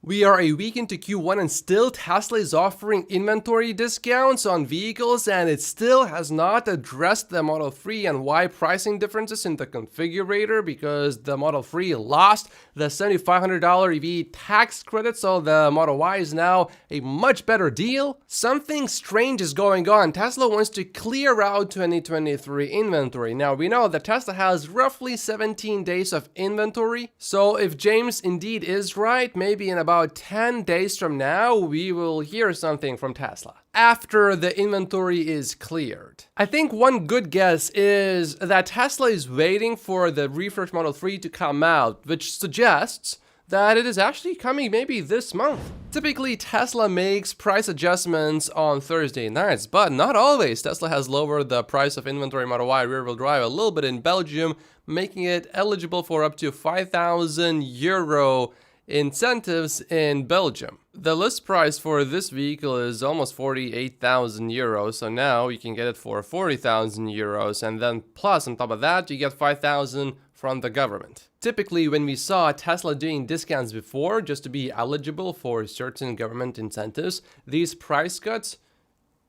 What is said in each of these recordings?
We are a week into Q1 and still Tesla is offering inventory discounts on vehicles, and it still has not addressed the Model 3 and Y pricing differences in the configurator because the Model 3 lost the $7,500 EV tax credit, so the Model Y is now a much better deal. Something strange is going on. Tesla wants to clear out 2023 inventory. Now we know that Tesla has roughly 17 days of inventory, so if James indeed is right, maybe in about 10 days from now, we will hear something from Tesla after the inventory is cleared. I think one good guess is that Tesla is waiting for the refreshed Model 3 to come out, which suggests that it is actually coming maybe this month. Typically, Tesla makes price adjustments on Thursday nights, but not always. Tesla has lowered the price of inventory Model Y rear-wheel drive a little bit in Belgium, making it eligible for up to 5,000 euro incentives in Belgium. The list price for this vehicle is almost 48,000 euros, so now you can get it for 40,000 euros, and then plus on top of that you get 5,000 from the government. Typically, when we saw Tesla doing discounts before just to be eligible for certain government incentives, these price cuts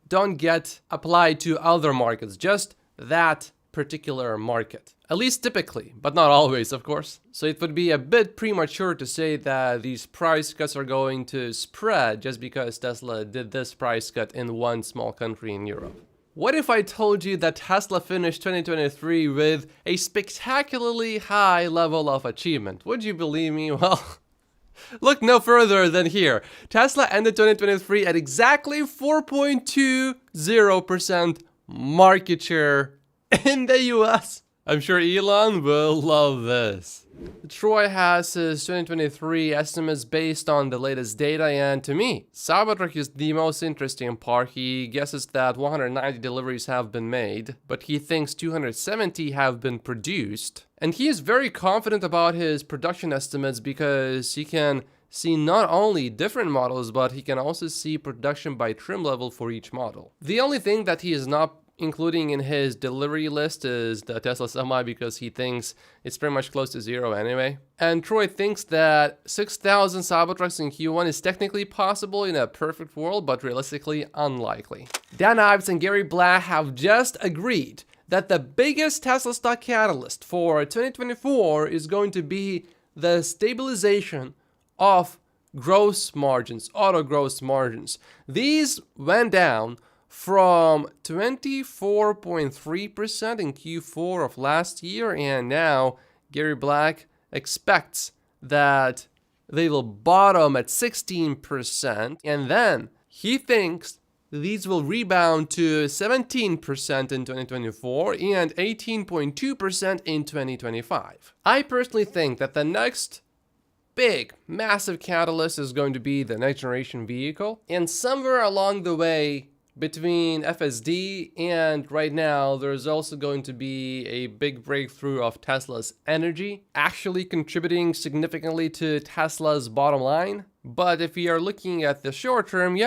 don't get applied to other markets, just that particular market. At least typically, but not always, of course. So it would be a bit premature to say that these price cuts are going to spread just because Tesla did this price cut in one small country in Europe. What if I told you that Tesla finished 2023 with a spectacularly high level of achievement? Would you believe me? Well, look no further than here. Tesla ended 2023 at exactly 4.20% market share in the US. I'm sure Elon will love this. Troy has his 2023 estimates based on the latest data, and to me, Cybertruck is the most interesting part. He guesses that 190 deliveries have been made, but he thinks 270 have been produced. And he is very confident about his production estimates because he can see not only different models, but he can also see production by trim level for each model. The only thing that he is not including in his delivery list is the Tesla Semi because he thinks it's pretty much close to zero anyway. And Troy thinks that 6,000 Cybertrucks in Q1 is technically possible in a perfect world, but realistically unlikely. Dan Ives and Gary Black have just agreed that the biggest Tesla stock catalyst for 2024 is going to be the stabilization of gross margins, auto gross margins. These went down from 24.3% in Q4 of last year, and now Gary Black expects that they will bottom at 16%, and then he thinks these will rebound to 17% in 2024 and 18.2% in 2025. I personally think that the next big, massive catalyst is going to be the next generation vehicle, and somewhere along the way between FSD and right now, there's also going to be a big breakthrough of Tesla's energy, actually contributing significantly to Tesla's bottom line. But if we are looking at the short term,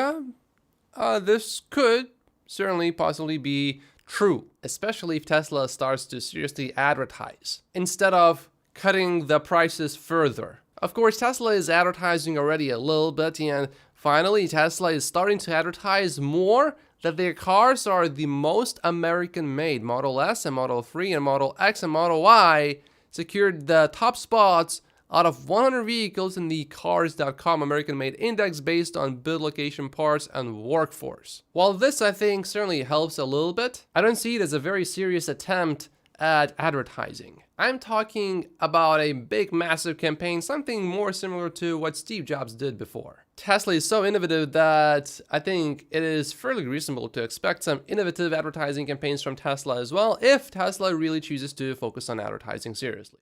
this could certainly possibly be true, especially if Tesla starts to seriously advertise instead of cutting the prices further. Of course, Tesla is advertising already a little bit, and finally, Tesla is starting to advertise more that their cars are the most American-made. Model S and Model 3 and Model X and Model Y secured the top spots out of 100 vehicles in the Cars.com American-Made Index based on build location, parts, and workforce. While this, I think, certainly helps a little bit, I don't see it as a very serious attempt at advertising. I'm talking about a big, massive campaign, something more similar to what Steve Jobs did before. Tesla is so innovative that I think it is fairly reasonable to expect some innovative advertising campaigns from Tesla as well, if Tesla really chooses to focus on advertising seriously.